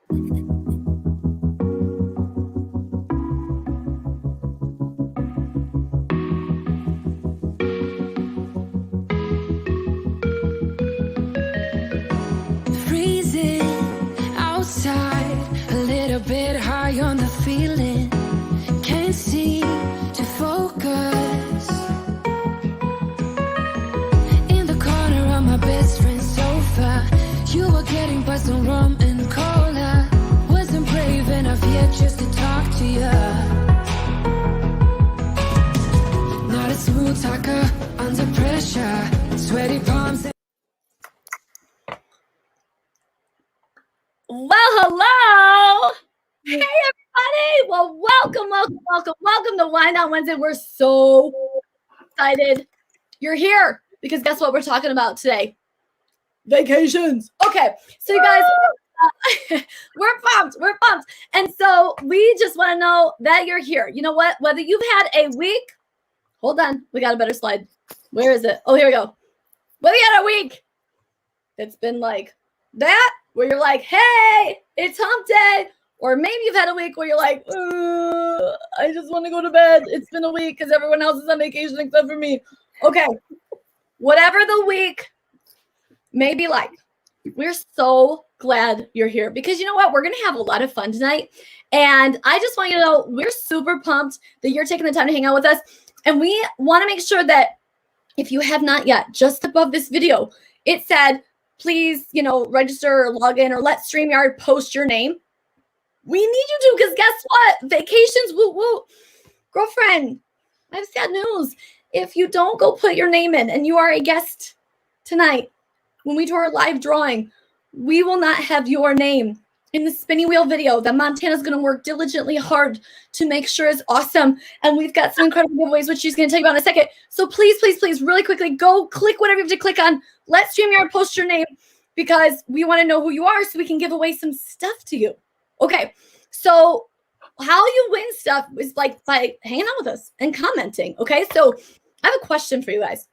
Freezing outside, a little bit high on the feeling. Can't seem to focus. In the corner of my best friend's sofa, you were getting buzzed on rum and cola. Wasn't brave enough yet just to talk to you. Not a smooth talker under pressure. Sweaty palms. Well, hello. Hey, everybody. Well, welcome to Wine on Wednesday. We're so excited you're here because guess what we're talking about today? Vacations. Okay, so you guys, we're pumped. And so we just want to know that you're here. You know what? Whether you've had a week, hold on, we got a better slide. Where is it? Oh, here we go. Whether you had a week, it's been like that, where you're like, hey, it's hump day. Or maybe you've had a week where you're like, I just want to go to bed. It's been a week because everyone else is on vacation except for me. Okay. Whatever the week may be like, we're so glad you're here because you know what? We're going to have a lot of fun tonight. And I just want you to know we're super pumped that you're taking the time to hang out with us. And we want to make sure that if you have not yet, just above this video, it said, please, register or log in or let StreamYard post your name. We need you to, because guess what? Vacations, woo. Girlfriend, I have sad news. If you don't go put your name in and you are a guest tonight, when we do our live drawing, we will not have your name in the spinning wheel video that Montana's going to work diligently hard to make sure is awesome. And we've got some incredible giveaways, which she's going to tell you about in a second. So please, really quickly, go click whatever you have to click on. Let StreamYard post your name because we want to know who you are so we can give away some stuff to you. Okay, so how you win stuff is like by hanging out with us and commenting. Okay, so I have a question for you guys.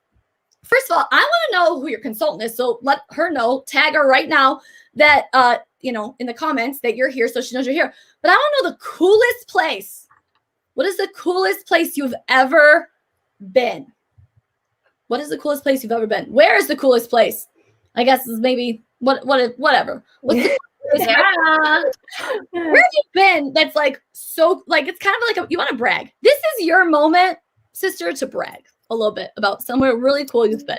First of all, I want to know who your consultant is. So let her know, tag her right now that, in the comments that you're here so she knows you're here. But I want to know the coolest place. What is the coolest place you've ever been? What is the coolest place you've ever been? Where is the coolest place? I guess is maybe whatever. What's the yeah. Where have you been that's like so like it's kind of like you want to brag. This is your moment, sister, to brag a little bit about somewhere really cool you've been.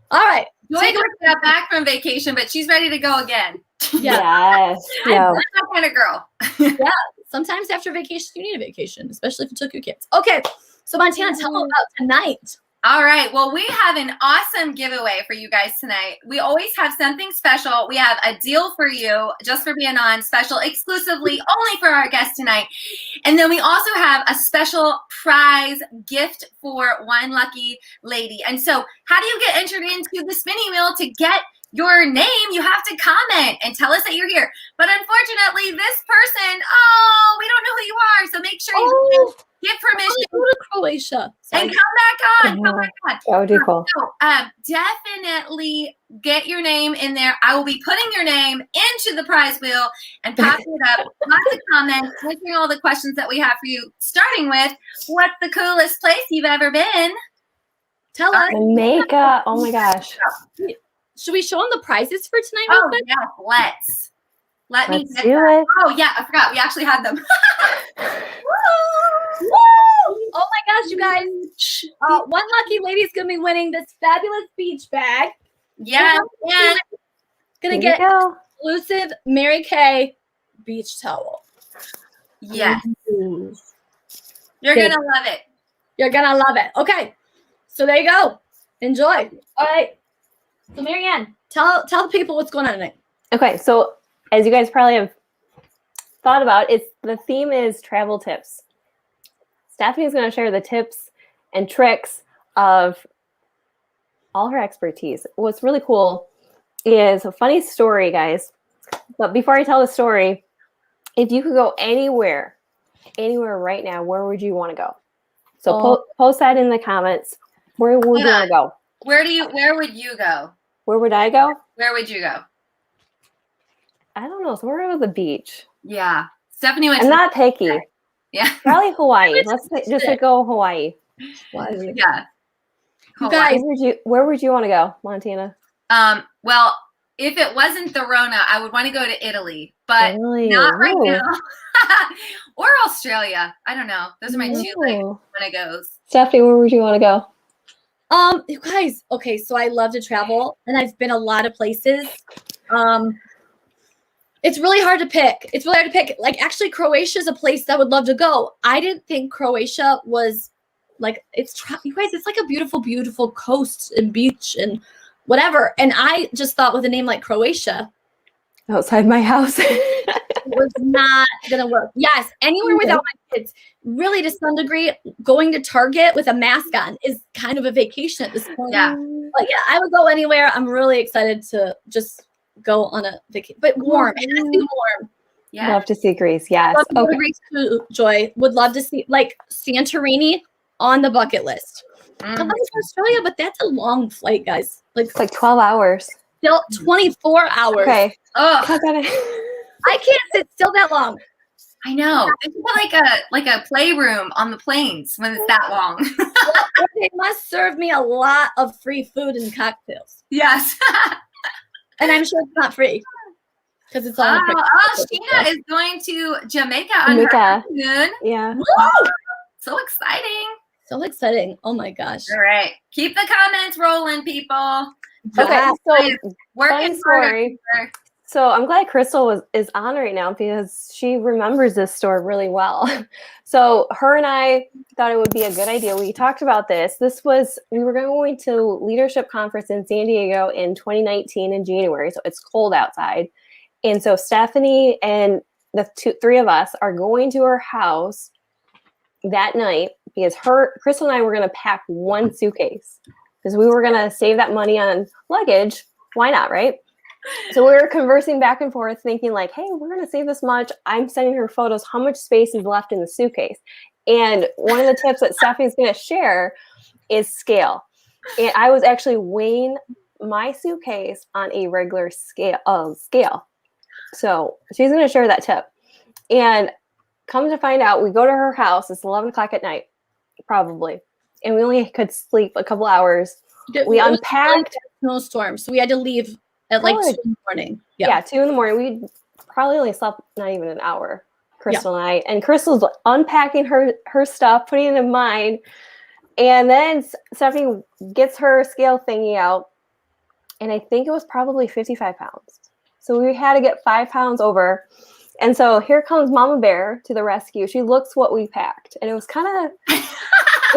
All right. Joy got back from vacation, but she's ready to go again. Yeah. Yes. Yeah. I'm that kind of girl. Yeah. Sometimes after vacation, you need a vacation, especially if you took your kids. Okay. So Montana, tell them about tonight. All right. Well, we have an awesome giveaway for you guys tonight. We always have something special. We have a deal for you just for being on, special exclusively only for our guest tonight. And then we also have a special prize gift for one lucky lady. And so how do you get entered into the spinning wheel to get your name? You have to comment and tell us that you're here. But unfortunately, this person, we don't know who you are. So make sure you give permission. Go to Croatia. And come back on. Come back on. That would be cool. So, definitely get your name in there. I will be putting your name into the prize wheel and popping it up. Lots of comments, answering all the questions that we have for you. Starting with, what's the coolest place you've ever been? Tell us. Jamaica. Oh my gosh. Should we show them the prizes for tonight? Oh, yeah, let's. Let me Let's get do that. it. Oh, yeah, I forgot. We actually had them. Woo! Oh my gosh, you guys. One lucky lady's going to be winning this fabulous beach bag. Yeah. Going to get exclusive Mary Kay beach towel. Yes. You're going to love it. You're going to love it. Okay. So there you go. Enjoy. All right. So Marianne, tell the people what's going on tonight. Okay, so as you guys probably have thought about, the theme is travel tips. Stephanie's going to share the tips and tricks of all her expertise. What's really cool is a funny story, guys. But before I tell the story, if you could go anywhere right now, where would you want to go? So post that in the comments. Where would you want to go? Where would you go? Where would I go? Where would you go? I don't know, somewhere over the beach. Yeah. Stephanie went I'm to not picky. Yeah. Probably Hawaii. went to Let's the just beach. go Hawaii. Yeah. You Hawaii. guys, Where would you want to go, Montana? Well, if it wasn't the Rona, I would want to go to Italy, but Italy. not right Ooh. now. Or Australia. I don't know. Those are my two like Ooh. when it goes. Stephanie, where would you want to go? you guys, okay, so I love to travel and I've been a lot of places. It's really hard to pick. Like, actually, Croatia is a place that I would love to go. I didn't think Croatia was like, you guys, it's like a beautiful, beautiful coast and beach and whatever. And I just thought with a name like Croatia, Outside my house. it was not going to work. Yes, anywhere without my kids. Really, to some degree, going to Target with a mask on is kind of a vacation at this point. Yeah. But yeah, I would go anywhere. I'm really excited to just go on a vacation, but warm. It has to be warm. Yeah. Love to see Greece. Yes. Love to go to Okay. Greece too, Joy. Would love to see like Santorini on the bucket list. I'd love to go to Australia, but that's a long flight, guys. Like It's like 12 hours. still 24 hours. Okay. Oh, I can't sit still that long. I know. They put like a playroom on the planes when it's that long. They must serve me a lot of free food and cocktails. Yes. And I'm sure it's not free. Because it's all Sheena is going to Jamaica on her Jamaica. honeymoon. Yeah. Woo! So exciting. So exciting. Oh my gosh. All right. Keep the comments rolling, people. Okay. Yeah. So Working funny story. harder. So I'm glad Crystal is on right now because she remembers this store really well. So her and I thought it would be a good idea. We talked about this. We were going to Leadership Conference in San Diego in 2019 in January. So it's cold outside. And so Stephanie and the three of us are going to her house that night because Crystal and I were going to pack one suitcase because we were going to save that money on luggage. Why not, right? So we were conversing back and forth thinking like, hey, we're going to save this much. I'm sending her photos. How much space is left in the suitcase? And one of the tips that Stephanie's going to share is scale. And I was actually weighing my suitcase on a regular scale. So she's going to share that tip. And come to find out, we go to her house. It's 11 o'clock at night, probably. And we only could sleep a couple hours. We unpacked. Snowstorm. So we had to leave at like 2 in the morning. Yeah, 2 in the morning. We probably only slept not even an hour, Crystal and I. And Crystal's unpacking her stuff, putting it in mine. And then Stephanie gets her scale thingy out. And I think it was probably 55 pounds. So we had to get 5 pounds over. And so here comes Mama Bear to the rescue. She looks what we packed. And it was kind of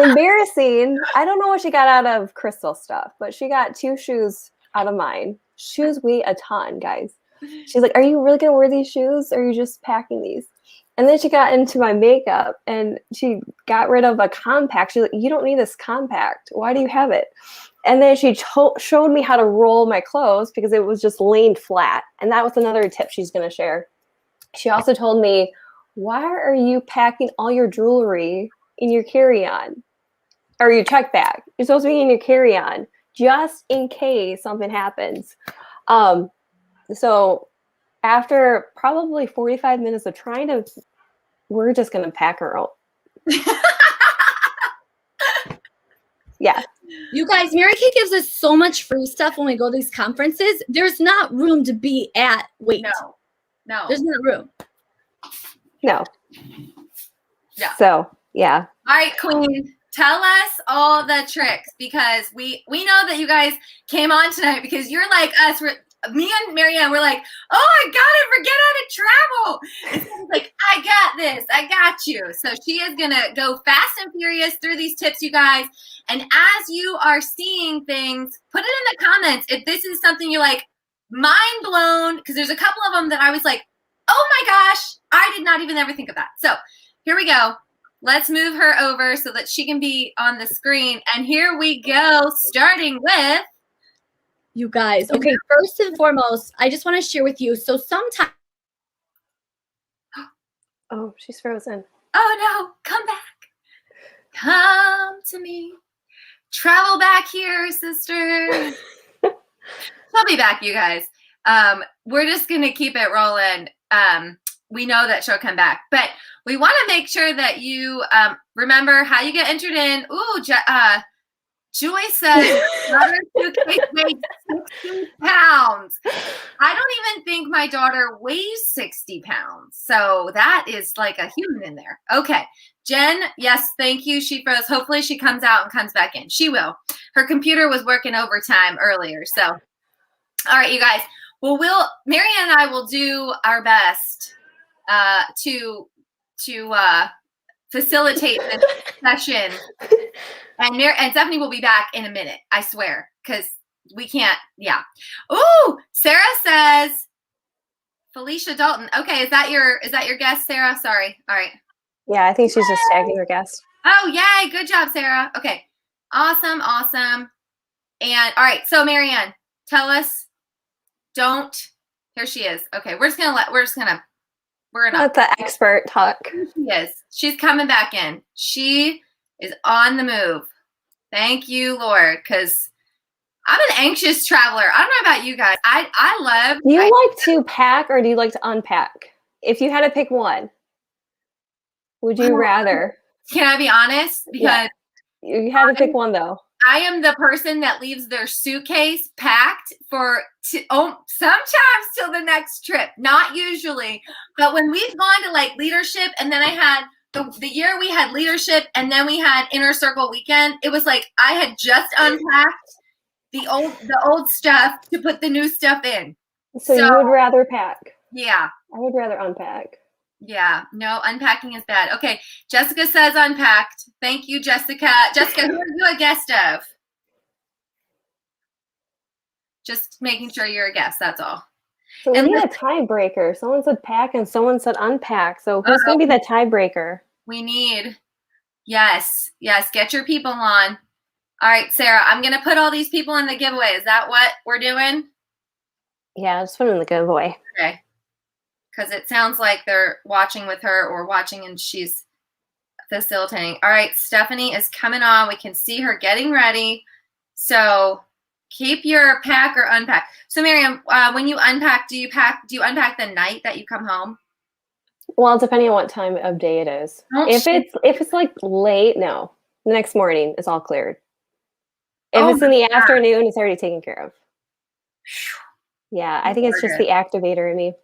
embarrassing. I don't know what she got out of Crystal's stuff, but she got 2 shoes out of mine. Shoes weigh a ton, guys. She's like, are you really going to wear these shoes? Or are you just packing these? And then she got into my makeup and she got rid of a compact. She's like, you don't need this compact. Why do you have it? And then she showed me how to roll my clothes because it was just laying flat. And that was another tip she's going to share. She also told me, why are you packing all your jewelry in your carry-on or your check bag? You're supposed to be in your carry-on just in case something happens. So after probably 45 minutes of we're just going to pack her out. Yeah. You guys, Mary Kay gives us so much free stuff when we go to these conferences. There's not room to be at weight. No. There's not room. No. Yeah. So, yeah. All right, Queen. Tell us all the tricks because we know that you guys came on tonight because you're like us. Me and Marianne, we're like, oh, I gotta forget how to travel. And like, I got this. I got you. So she is going to go fast and furious through these tips, you guys. And as you are seeing things, put it in the comments if this is something you're like, mind blown, because there's a couple of them that I was like, oh my gosh, I did not even ever think of that. So here we go. Let's move her over so that she can be on the screen. And here we go, starting with. You guys, okay, first and foremost, I just want to share with you. So sometimes. Oh, she's frozen. Oh no, come back. Come to me. Travel back here, sister. She'll be back, you guys. We're just going to keep it rolling. We know that she'll come back, but we want to make sure that you remember how you get entered in. Ooh, Joy says, daughter's suitcase weighs 60 pounds. I don't even think my daughter weighs 60 pounds. So that is like a human in there. Okay. Jen, yes, thank you. She froze. Hopefully she comes out and comes back in. She will. Her computer was working overtime earlier. So, all right, you guys. Well, Marianne and I will do our best to facilitate this session. And Stephanie will be back in a minute, I swear, because we can't, yeah. Ooh, Sarah says, Felicia Dalton. Okay, is that your guest, Sarah? Sorry. All right. Yeah, I think she's just tagging her guest. Oh, yay. Good job, Sarah. Okay. Awesome. And all right, so Marianne, tell us, here she is. Okay, we're gonna let the expert talk. She is. She's coming back in. She is on the move. Thank you, Lord, because I'm an anxious traveler. I don't know about you guys. I love. Do you like to pack or do you like to unpack? If you had to pick one, would you rather? Can I be honest? Because you had to pick one, though. I am the person that leaves their suitcase packed sometimes till the next trip. Not usually, but when we've gone to like leadership, and then I had the year we had leadership, and then we had Inner Circle weekend. It was like I had just unpacked the old stuff to put the new stuff in. So you would rather pack? Yeah, I would rather unpack. Yeah, no, unpacking is bad. Okay, Jessica says unpacked. Thank you, Jessica. Jessica, who are you a guest of? Just making sure you're a guest, that's all. So we need a tiebreaker. Someone said pack and someone said unpack. So who's going to be the tiebreaker? We need, yes, get your people on. All right, Sarah, I'm going to put all these people in the giveaway. Is that what we're doing? Yeah, just put them in the giveaway. Okay. Because it sounds like they're watching with her or watching and she's facilitating. All right, Stephanie is coming on. We can see her getting ready. So keep your pack or unpack. So Miriam, when you unpack, do you unpack the night that you come home? Well, depending on what time of day it is. If it's like late, no. The next morning, it's all cleared. If it's in the afternoon, it's already taken care of. Yeah, I think it's just the activator in me.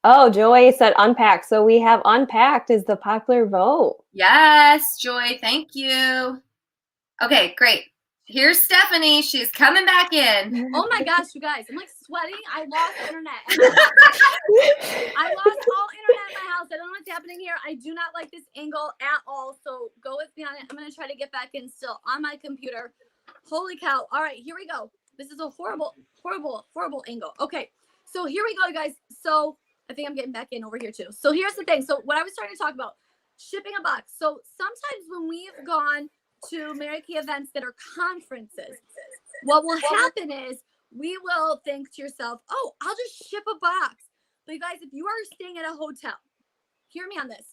Oh, Joy said unpack. So we have unpacked is the popular vote. Yes, Joy. Thank you. Okay, great. Here's Stephanie. She's coming back in. Oh my gosh, you guys. I'm like sweating. I lost internet. I lost all internet in my house. I don't know what's happening here. I do not like this angle at all. So go with me on it. I'm going to try to get back in still on my computer. Holy cow. All right, here we go. This is a horrible angle. Okay, so here we go, you guys. So I think I'm getting back in over here too. So here's the thing. So what I was trying to talk about, shipping a box. So sometimes when we've gone to Mary Kay events that are conferences, what will happen is we will think to yourself, oh, I'll just ship a box. But you guys, if you are staying at a hotel, hear me on this.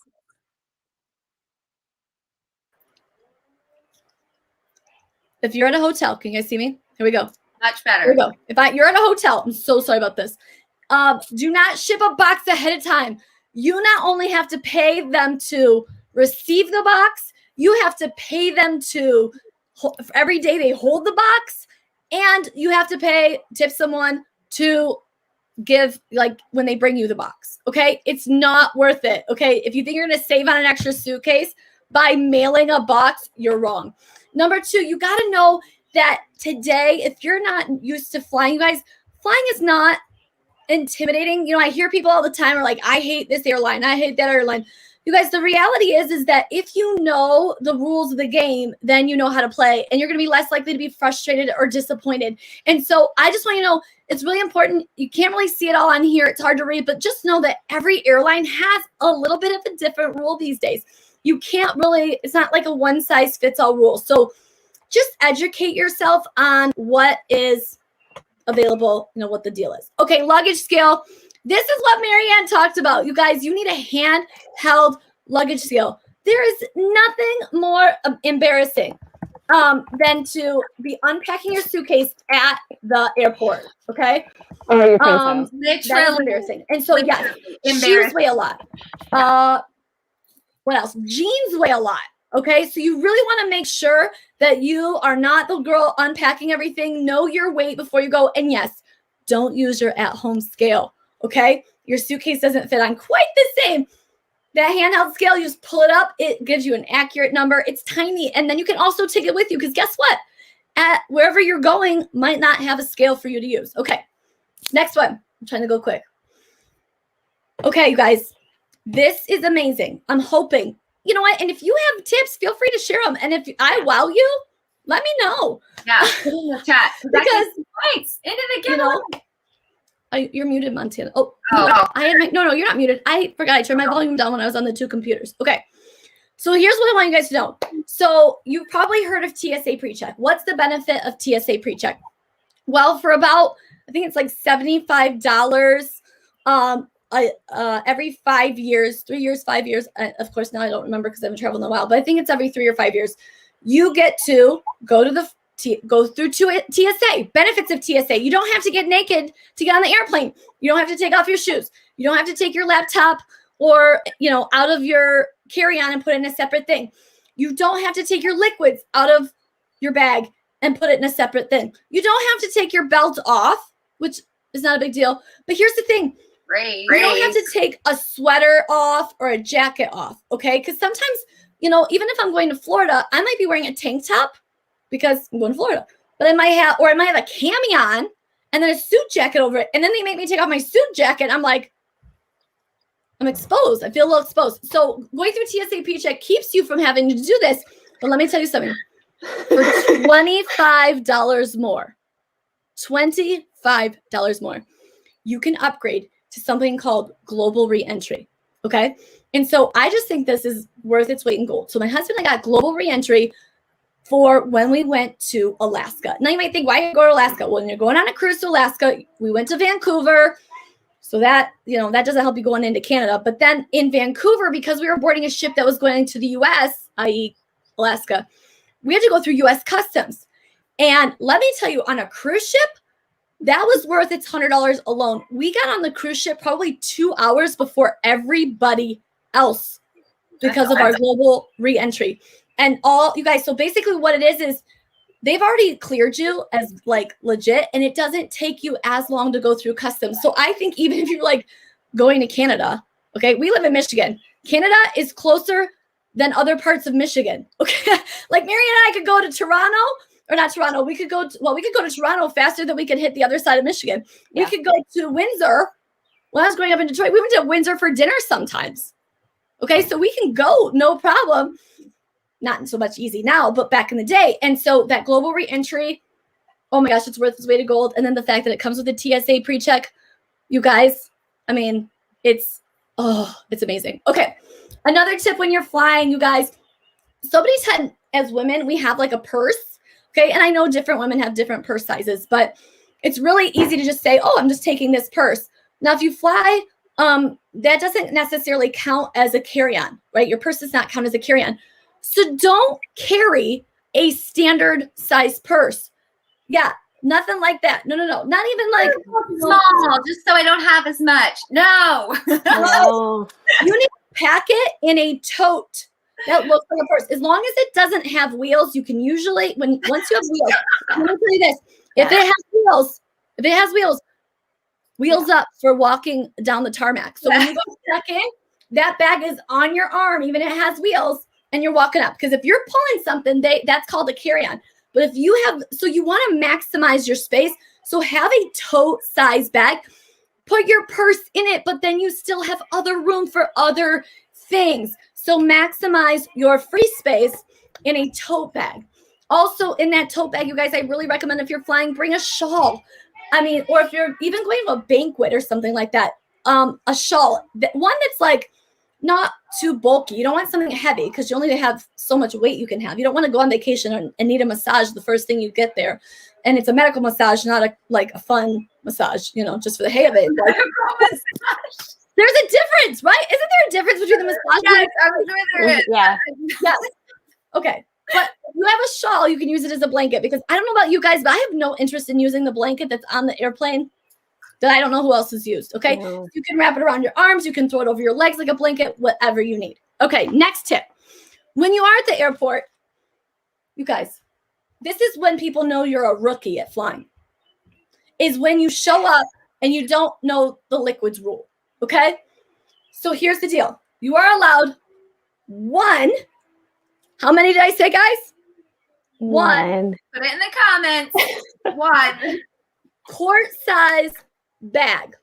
If you're at a hotel, can you guys see me? Here we go. Much better. Here we go. You're at a hotel, I'm so sorry about this. Do not ship a box ahead of time. You not only have to pay them to receive the box, you have to pay them to every day they hold the box, and you have to tip someone to give, like, when they bring you the box. Okay, it's not worth it. Okay, if you think you're gonna save on an extra suitcase by mailing a box, you're wrong. Number two, you got to know that today, if you're not used to flying, you guys, flying is not intimidating. You know, I hear people all the time are like, I hate this airline, I hate that airline. You guys, the reality is that if you know the rules of the game, then you know how to play, and you're going to be less likely to be frustrated or disappointed. And so I just want you to know, it's really important. You can't really see it all on here. It's hard to read, but just know that every airline has a little bit of a different rule these days. You can't really, it's not like a one size fits all rule. So just educate yourself on what is available, you know, what the deal is. Okay, luggage scale. This is what Marianne talked about. You guys, you need a handheld luggage scale. There is nothing more embarrassing than to be unpacking your suitcase at the airport. Okay. Or your friend's house. That is Literally embarrassing. And so yes, shoes embarrassing. weigh a lot. What else? Jeans weigh a lot. Okay. So you really want to make sure that you are not the girl unpacking everything. Know your weight before you go. And yes, don't use your at-home scale. Okay. Your suitcase doesn't fit on quite the same. That handheld scale, you just pull it up. It gives you an accurate number. It's tiny. And then you can also take it with you because guess what? At wherever you're going might not have a scale for you to use. Okay. Next one. I'm trying to go quick. Okay, you guys. This is amazing. I'm hoping. You know what? And if you have tips, feel free to share them. And if I wow you, let me know. Yeah. Put in the chat. Because points into the giveaway. You're muted, Montana. Oh. Oh. No, you're not muted. I forgot I turned my volume down when I was on the two computers. Okay. So here's what I want you guys to know. So you've probably heard of TSA PreCheck. What's the benefit of TSA PreCheck? Well, for about, I think it's like $75 every 5 years, 3 years, 5 years. Of course, now I don't remember because I haven't traveled in a while, but I think it's every 3 or 5 years. You get to go through TSA. Benefits of TSA. You don't have to get naked to get on the airplane. You don't have to take off your shoes. You don't have to take your laptop or, out of your carry-on and put it in a separate thing. You don't have to take your liquids out of your bag and put it in a separate thing. You don't have to take your belt off, which is not a big deal. But here's the thing. Great. You don't have to take a sweater off or a jacket off, okay? Because sometimes, even if I'm going to Florida, I might be wearing a tank top because I'm going to Florida. But I might have a cami on and then a suit jacket over it. And then they make me take off my suit jacket. I'm like, I'm exposed. I feel a little exposed. So going through TSA PreCheck keeps you from having to do this. But let me tell you something. For $25 more, $25 more, you can upgrade to something called Global Reentry. Okay. And so I just think this is worth its weight in gold. So my husband and I got Global Reentry for when we went to Alaska. Now you might think, why go to Alaska? Well, when you're going on a cruise to Alaska, we went to Vancouver. So that, that doesn't help you going into Canada. But then in Vancouver, because we were boarding a ship that was going to the US, i.e. Alaska, we had to go through US Customs. And let me tell you, on a cruise ship, that was worth its $100 alone. We got on the cruise ship probably 2 hours before everybody else because of our Global Reentry. And all you guys, so basically what it is they've already cleared you as like legit, and it doesn't take you as long to go through customs. So I think even if you're like going to Canada, okay, we live in Michigan. Canada is closer than other parts of Michigan. Okay. Like Mary and I could go to Toronto, or not Toronto. We could go to Toronto faster than we could hit the other side of Michigan. Yeah. We could go to Windsor. When I was growing up in Detroit, we went to Windsor for dinner sometimes. Okay. So we can go, no problem. Not so much easy now, but back in the day. And so that Global Reentry, oh my gosh, it's worth its weight of gold. And then the fact that it comes with a TSA PreCheck, you guys, I mean, it's amazing. Okay. Another tip when you're flying, you guys, so many times as women, we have like a purse. Okay. And I know different women have different purse sizes, but it's really easy to just say, oh, I'm just taking this purse. Now, if you fly, that doesn't necessarily count as a carry-on, right? Your purse does not count as a carry-on. So don't carry a standard size purse. Yeah, nothing like that. No. Not even like small, just so I don't have as much. No. No. You need to pack it in a tote that looks like a purse. As long as it doesn't have wheels, you can usually, once you have wheels, I'm going to tell you this. If it has wheels up for walking down the tarmac. So when you go check in, that bag is on your arm, even if it has wheels. And you're walking up, because if you're pulling something, that's called a carry-on. But if you have, so you want to maximize your space. So have a tote size bag, put your purse in it, but then you still have other room for other things. So maximize your free space in a tote bag. Also in that tote bag, you guys, I really recommend if you're flying, bring a shawl. I mean, or if you're even going to a banquet or something like that, a shawl, one that's like, not too bulky. You don't want something heavy because you only have so much weight you can have. You don't want to go on vacation and need a massage the first thing you get there. And it's a medical massage, not a fun massage, just for the hay of it. Like, there's a difference, right? Isn't there a difference between the massage? Yes, I'm sure there is. Yeah. Yes. Okay. But if you have a shawl, you can use it as a blanket because I don't know about you guys, but I have no interest in using the blanket that's on the airplane that I don't know who else has used. Okay. No. You can wrap it around your arms. You can throw it over your legs like a blanket, whatever you need. Okay. Next tip. When you are at the airport, you guys, this is when people know you're a rookie at flying, is when you show up and you don't know the liquids rule. Okay. So here's the deal. You are allowed one. How many did I say, guys? One. Put it in the comments. One. Quart size bag.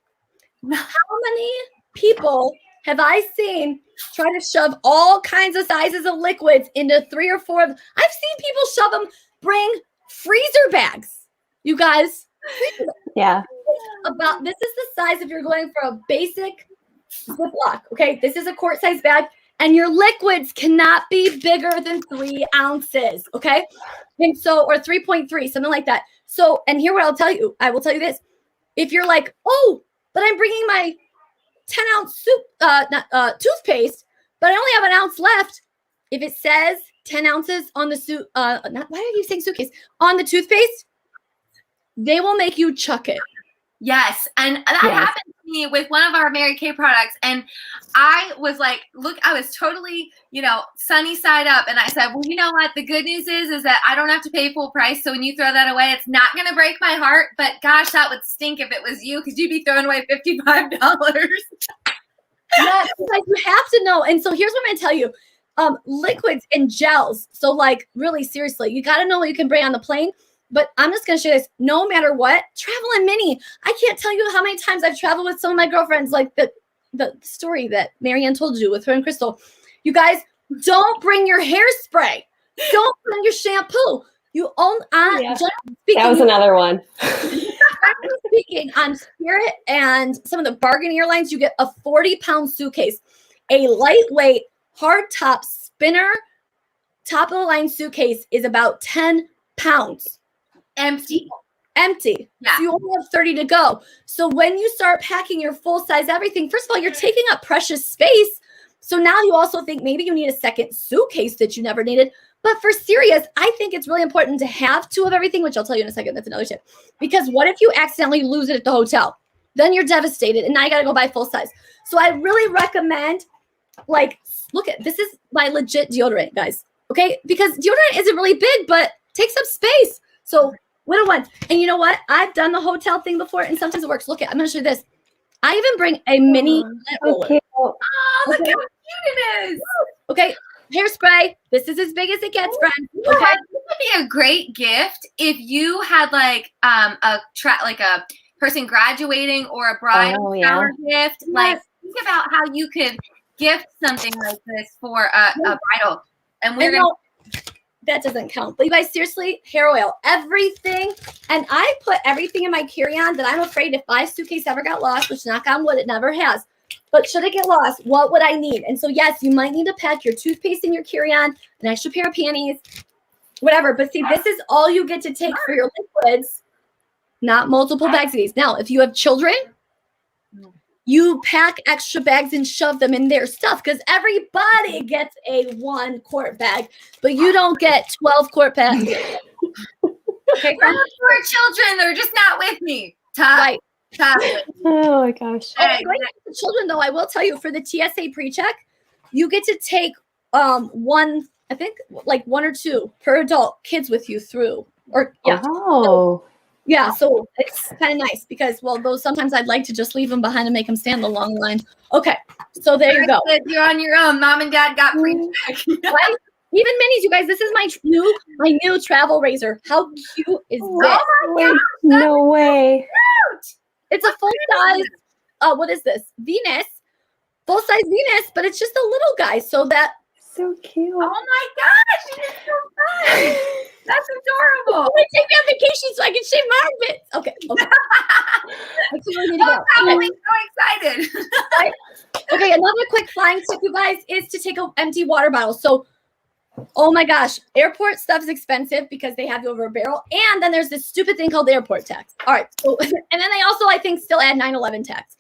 How many people have I seen try to shove all kinds of sizes of liquids into 3 or 4 of them? I've seen people shove them, bring freezer bags. You guys. Yeah. This is the size if you're going for a basic Ziploc. Okay, this is a quart size bag, and your liquids cannot be bigger than 3 ounces. Okay, and so or 3.3, something like that. So, and here what I'll tell you, I will tell you this: if you're like, oh, but I'm bringing my 10-ounce toothpaste, but I only have an ounce left. If it says 10 ounces on the why are you saying suitcase on the toothpaste? They will make you chuck it. Yes. And that happened to me with one of our Mary Kay products. And I was like, look, I was totally, sunny side up. And I said, well, you know what? The good news is that I don't have to pay full price. So when you throw that away, it's not going to break my heart. But gosh, that would stink if it was you because you'd be throwing away $55. Yes, like you have to know. And so here's what I'm going to tell you. Liquids and gels. So like really seriously, you got to know what you can bring on the plane. But I'm just going to share this. No matter what, travel in mini. I can't tell you how many times I've traveled with some of my girlfriends, like the story that Marianne told you with her and Crystal. You guys, don't bring your hairspray. Don't bring your shampoo. You own that was another one. Speaking on Spirit and some of the bargain airlines, you get a 40-pound suitcase, a lightweight hardtop spinner top of the line suitcase is about 10 pounds. Empty. Yeah. So you only have 30 to go. So when you start packing your full size everything, first of all, you're taking up precious space. So now you also think maybe you need a second suitcase that you never needed. But for serious, I think it's really important to have 2 of everything, which I'll tell you in a second. That's another tip. Because what if you accidentally lose it at the hotel? Then you're devastated and now you got to go buy full size. So I really recommend, look at, this is my legit deodorant, guys. Okay? Because deodorant isn't really big, but takes up space. So little one. And you know what? I've done the hotel thing before, and sometimes it works. Look at, I'm going to show you this. I even bring a mini lint roller. Okay. Oh, look how cute it is. Okay. Hairspray. This is as big as it gets, friend. Okay. Okay. This would be a great gift if you had a person graduating or a bridal shower gift. Yes. Like, think about how you could gift something like this for a bridal. And we're going to. That doesn't count. But you guys, seriously, hair oil, everything. And I put everything in my carry-on that I'm afraid if my suitcase ever got lost, which knock on wood, it never has. But should it get lost, what would I need? And so, yes, you might need to pack your toothpaste in your carry-on, an extra pair of panties, whatever. But see, this is all you get to take for your liquids, not multiple bags of these. Now, if you have children, you pack extra bags and shove them in their stuff because everybody gets a 1-quart bag, but you don't get 12-quart bags. Okay, for children, they're just not with me. Right. Oh my gosh. The children, though, I will tell you for the TSA pre-check, you get to take one, I think, 1 or 2 per adult kids with you through. Or yeah. Oh. Yeah, so it's kind of nice because, those sometimes I'd like to just leave them behind and make them stand the long line. Okay, so there you go. You're on your own. Mom and Dad got pre-check. Right? Even minis, you guys. This is my new travel razor. How cute is this? Oh my gosh, no way! It's a full size. What is this? Venus, full size Venus, but it's just a little guy. So so cute. Oh my gosh, it is so fun. That's adorable. I take me on vacation so I can shave my armpits. Okay. I totally need to go. I'm so excited. Right? Okay, another quick flying tip, you guys, is to take an empty water bottle. So, oh my gosh, airport stuff's expensive because they have you over a barrel. And then there's this stupid thing called airport tax. All right. So, and then they also, I think, still add 9/11 tax.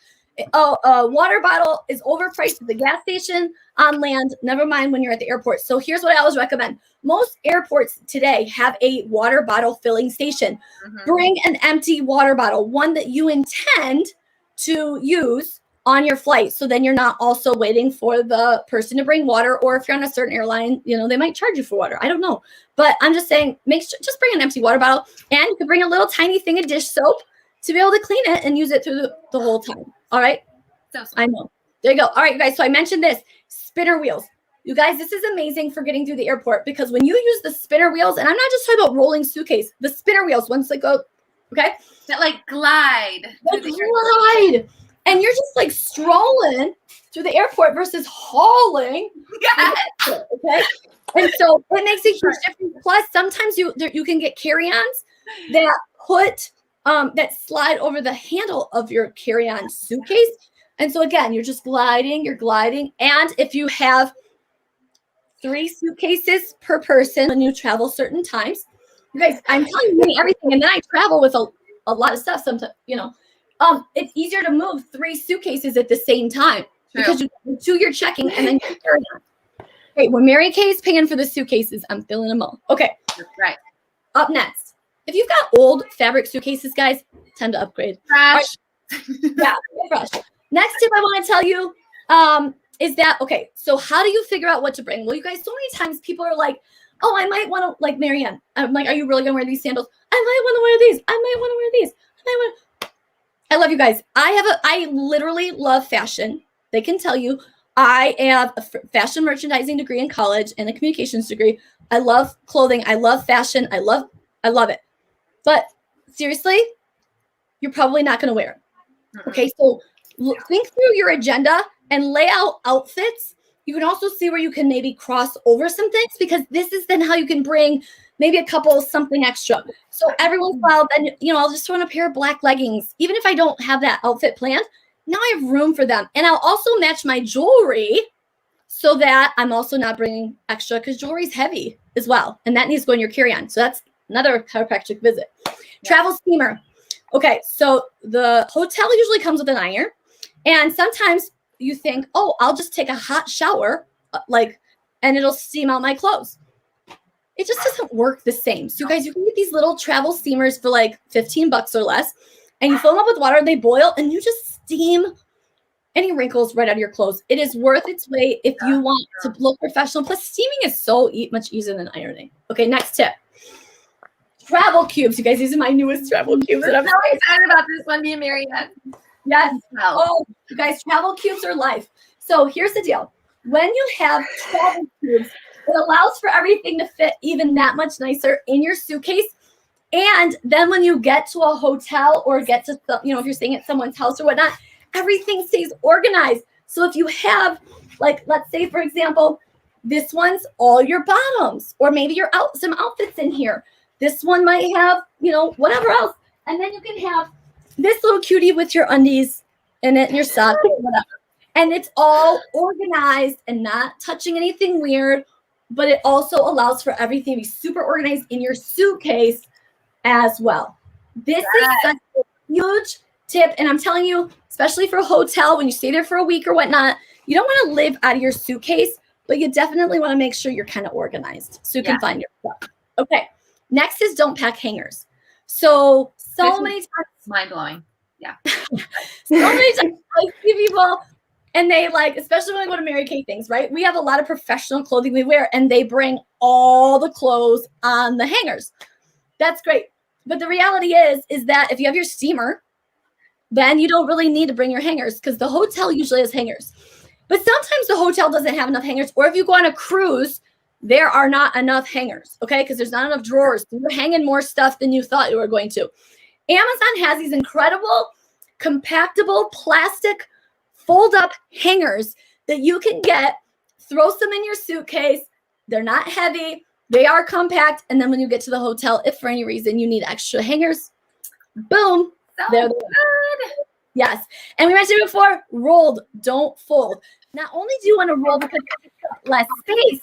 A water bottle is overpriced at the gas station, on land, never mind when you're at the airport. So here's what I always recommend. Most airports today have a water bottle filling station. Bring an empty water bottle, one that you intend to use on your flight. So then you're not also waiting for the person to bring water, or if you're on a certain airline, they might charge you for water. I don't know. But I'm just saying, just bring an empty water bottle, and you can bring a little tiny thing of dish soap to be able to clean it and use it through the whole time. All right. I know. There you go. All right, you guys. So I mentioned this spinner wheels. You guys, this is amazing for getting through the airport, because when you use the spinner wheels, and I'm not just talking about rolling suitcase, the spinner wheels, once they go, okay? That glide. Glide. And you're just strolling through the airport versus hauling. Yeah. Okay. And so it makes a huge difference. Plus, sometimes you can get carry-ons that slide over the handle of your carry-on suitcase. And so again, you're just gliding. And if you have 3 suitcases per person when you travel certain times, you guys, I'm telling you everything. And then I travel with a lot of stuff sometimes, it's easier to move 3 suitcases at the same time. True. Because you do your checking and then you carry on. Okay, when Mary Kay's paying for the suitcases, I'm filling them all. Okay. Right. Up next, if you've got old fabric suitcases, guys, tend to upgrade. Fresh. Yeah, fresh. Next tip I want to tell you is that, okay, so how do you figure out what to bring? Well, you guys, so many times people are like, oh, I might want to, Marianne, I'm like, are you really going to wear these sandals? I might want to wear these. I might want to wear these. I love you guys. I literally love fashion. They can tell you I have a fashion merchandising degree in college and a communications degree. I love clothing. I love fashion. I love it. But seriously, you're probably not going to wear it. Okay, so think through your agenda and lay out outfits. You can also see where you can maybe cross over some things, because this is then how you can bring maybe a couple something extra. So every once in a while, then I'll just throw in a pair of black leggings, even if I don't have that outfit planned. Now I have room for them, and I'll also match my jewelry so that I'm also not bringing extra, because jewelry is heavy as well, and that needs to go in your carry-on. So that's another chiropractic visit. Yeah. Travel steamer. Okay, so the hotel usually comes with an iron, and sometimes you think, oh, I'll just take a hot shower, and it'll steam out my clothes. It just doesn't work the same. So you guys, you can get these little travel steamers for $15 or less, and you fill them up with water, they boil, and you just steam any wrinkles right out of your clothes. It is worth its weight if you want to look professional. Plus, steaming is so much easier than ironing. Okay, next tip. Travel cubes. You guys, these are my newest travel cubes. I'm so excited about this one, me and Marianne. Yes. Oh, you guys, travel cubes are life. So here's the deal. When you have travel cubes, it allows for everything to fit even that much nicer in your suitcase. And then when you get to a hotel or get to, if you're staying at someone's house or whatnot, everything stays organized. So if you have, let's say, for example, this one's all your bottoms, or maybe you're some outfits in here. This one might have, whatever else. And then you can have this little cutie with your undies in it and your socks, whatever. And it's all organized and not touching anything weird, but it also allows for everything to be super organized in your suitcase as well. This is such a huge tip. And I'm telling you, especially for a hotel, when you stay there for a week or whatnot, you don't want to live out of your suitcase, but you definitely want to make sure you're kind of organized so you can find your stuff. Okay. Next is don't pack hangers. So many times. Mind blowing. Yeah. So many times I see people, and they especially when I go to Mary Kay things, right? We have a lot of professional clothing we wear, and they bring all the clothes on the hangers. That's great. But the reality is that if you have your steamer, then you don't really need to bring your hangers, because the hotel usually has hangers. But sometimes the hotel doesn't have enough hangers, or if you go on a cruise, there are not enough hangers, okay? Because there's not enough drawers. So you're hanging more stuff than you thought you were going to. Amazon has these incredible compactable plastic fold-up hangers that you can get, throw some in your suitcase. They're not heavy. They are compact. And then when you get to the hotel, if for any reason you need extra hangers, boom, they're good. Yes. And we mentioned before, rolled, don't fold. Not only do you want to roll because it's less space,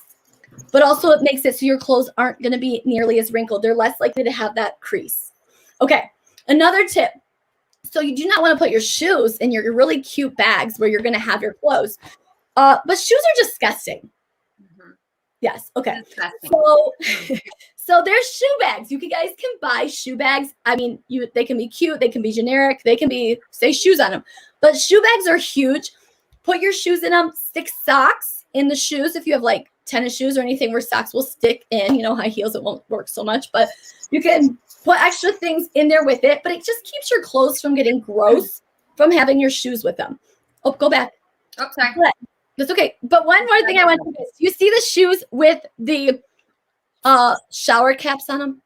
but also it makes it so your clothes aren't going to be nearly as wrinkled. They're less likely to have that crease. Okay. Another tip. So you do not want to put your shoes in your really cute bags where you're going to have your clothes. But shoes are disgusting. Yes. Okay. Disgusting. So there's shoe bags. You guys can buy shoe bags. I mean, they can be cute. They can be generic. They can be, say, shoes on them. But shoe bags are huge. Put your shoes in them. Stick socks in the shoes if you have like tennis shoes or anything where socks will stick in. You know, high heels, it won't work so much. But you can put extra things in there with it. But it just keeps your clothes from getting gross from having your shoes with them. Oh, go back. Oh, sorry. That's okay. But one more thing I want to do is, you see the shoes with the shower caps on them?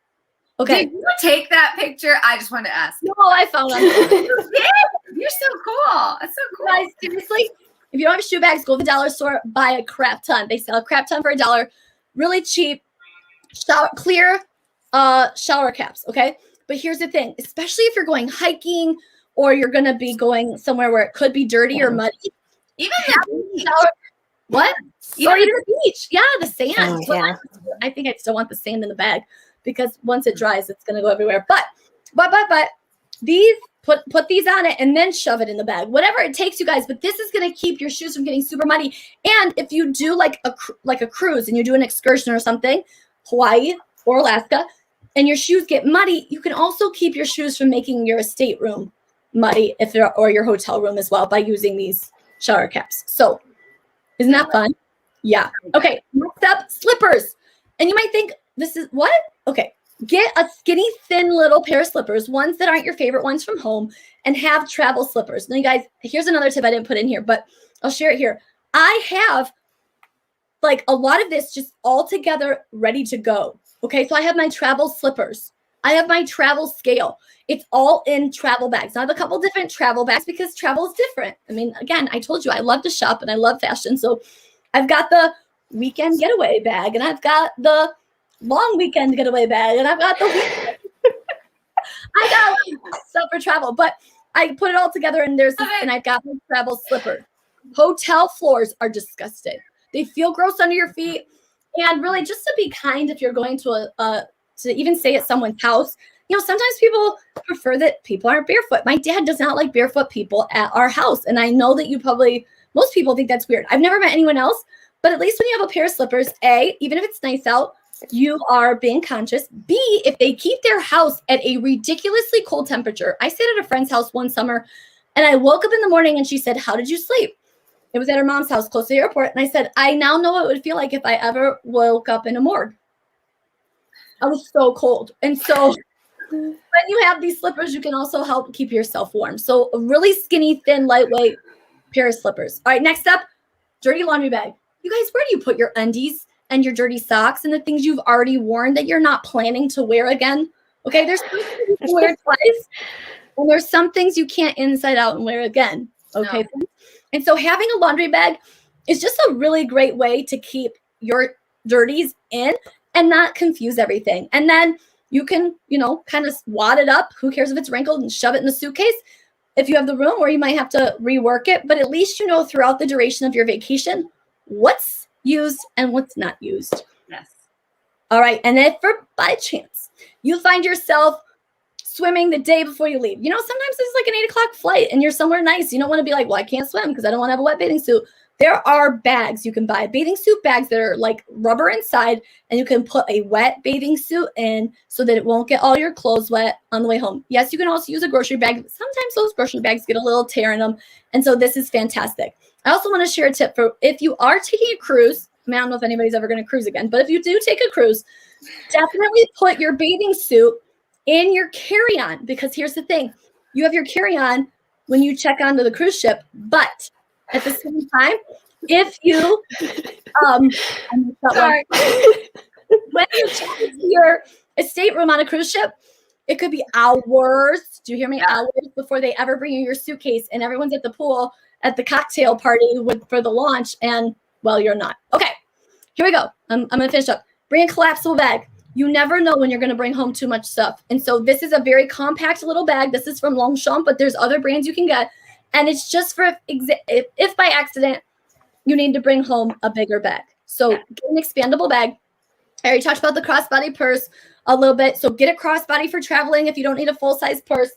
Okay. Did you take that picture? I just wanted to ask. No, I found them. You're so cool. That's so cool. Guys, seriously, if you don't have shoe bags, go to the dollar store, buy a crap ton. They sell a crap ton for $1. Really cheap, clear shower caps, okay? But here's the thing, especially if you're going hiking or you're going to be going somewhere where it could be dirty or muddy. Even the beach. What? Even Or even the beach. Yeah, the sand. Oh, yeah. I think I still want the sand in the bag because once it dries, it's going to go everywhere. But these, put these on it and then shove it in the bag. Whatever it takes, you guys. But this is going to keep your shoes from getting super muddy. And if you do like a cruise and you do an excursion or something, Hawaii or Alaska, and your shoes get muddy, you can also keep your shoes from making your stateroom muddy or your hotel room as well by using these shower caps. So isn't that fun? Yeah. Okay. Next up, slippers. And you might think, this is what? Okay. Get a skinny, thin little pair of slippers, ones that aren't your favorite ones from home, and have travel slippers. Now, you guys, here's another tip I didn't put in here, but I'll share it here. I have like a lot of this just all together ready to go. Okay. So I have my travel slippers. I have my travel scale. It's all in travel bags. Now I have a couple different travel bags because travel is different. I mean, again, I told you I love to shop and I love fashion. So I've got the weekend getaway bag and I've got the long weekend getaway bag and I've got the I got stuff for travel, but I put it all together and and I've got my travel slipper. Hotel floors are disgusting. They feel gross under your feet. And really just to be kind, if you're going to to even stay at someone's house, you know, sometimes people prefer that people aren't barefoot. My dad does not like barefoot people at our house. And I know that most people think that's weird. I've never met anyone else, but at least when you have a pair of slippers, A, even if it's nice out, you are being conscious. B, if they keep their house at a ridiculously cold temperature. I stayed at a friend's house one summer and I woke up in the morning and she said, "How did you sleep?" It was at her mom's house close to the airport. And I said, "I now know what it would feel like if I ever woke up in a morgue." I was so cold. And so when you have these slippers, you can also help keep yourself warm. So a really skinny, thin, lightweight pair of slippers. All right, next up, dirty laundry bag. You guys, where do you put your undies and your dirty socks and the things you've already worn that you're not planning to wear again? Okay, there's some things you can wear twice, and there's some things you can't inside out and wear again. Okay, no. And so having a laundry bag is just a really great way to keep your dirties in and not confuse everything. And then you can, you know, kind of wad it up. Who cares if it's wrinkled, and shove it in the suitcase if you have the room, or you might have to rework it. But at least you know throughout the duration of your vacation what's used and what's not used. Yes. All right. And if by chance you find yourself swimming the day before you leave, you know, sometimes it's like an 8 o'clock flight and you're somewhere nice. You don't want to be like, well, I can't swim because I don't want to have a wet bathing suit. There are bags you can buy, bathing suit bags that are like rubber inside, and you can put a wet bathing suit in so that it won't get all your clothes wet on the way home. Yes, you can also use a grocery bag, but sometimes those grocery bags get a little tear in them. And so this is fantastic. I also want to share a tip for if you are taking a cruise. I mean, I don't know if anybody's ever going to cruise again, but if you do take a cruise, definitely put your bathing suit in your carry-on, because here's the thing. You have your carry-on when you check onto the cruise ship, but at the same time, if you when you check into your estate room on a cruise ship, it could be hours. Do you hear me? Hours before they ever bring you your suitcase, and everyone's at the pool at the cocktail party for the launch, and well, you're not. Okay, here we go. I'm gonna finish up. Bring a collapsible bag. You never know when you're going to bring home too much stuff. And so this is a very compact little bag. This is from Longchamp, but there's other brands you can get. And it's just for if by accident you need to bring home a bigger bag. So get an expandable bag. I already talked about the crossbody purse a little bit. So get a crossbody for traveling if you don't need a full-size purse.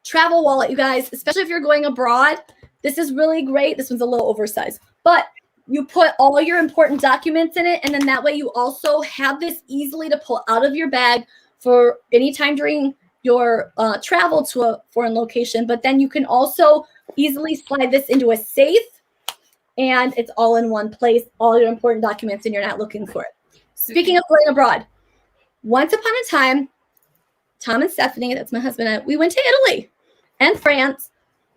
travel wallet, you guys, especially if you're going abroad. This is really great. This one's a little oversized, but you put all your important documents in it, and then that way you also have this easily to pull out of your bag for any time during your travel to a foreign location. But then you can also easily slide this into a safe, and it's all in one place, all your important documents, and you're not looking for it. Speaking of going abroad, once upon a time, Tom and Stephanie, that's my husband and I, we went to Italy and France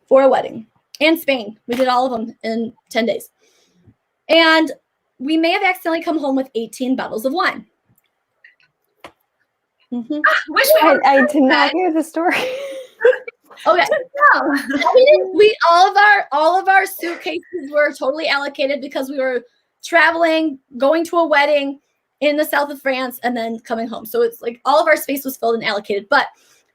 for a wedding, and Spain. We did all of them in 10 days. And we may have accidentally come home with 18 bottles of wine. Mm-hmm. I did not hear the story. Okay. All of our suitcases were totally allocated because we were traveling, going to a wedding in the south of France, and then coming home. So it's like all of our space was filled and allocated. But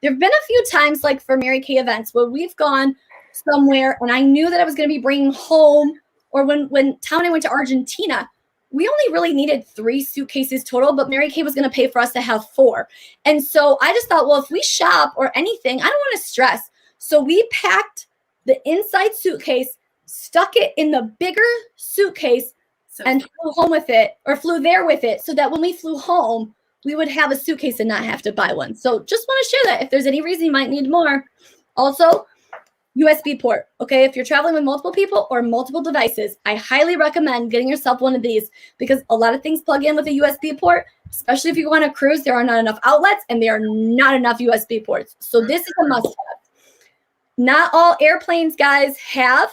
there have been a few times, like for Mary Kay events, where we've gone somewhere and I knew that I was going to be bringing home, or when Tom and I went to Argentina, we only really needed 3 suitcases total, but Mary Kay was going to pay for us to have 4. And so I just thought, well, if we shop or anything, I don't want to stress. So we packed the inside suitcase, stuck it in the bigger suitcase, and flew home with it, or flew there with it, so that when we flew home, we would have a suitcase and not have to buy one. So just want to share that if there's any reason you might need more. Also, USB port. Okay, if you're traveling with multiple people or multiple devices, I highly recommend getting yourself one of these, because a lot of things plug in with a USB port, especially if you go on a cruise. There are not enough outlets and there are not enough USB ports. So this is a must-have. Not all airplanes, guys, have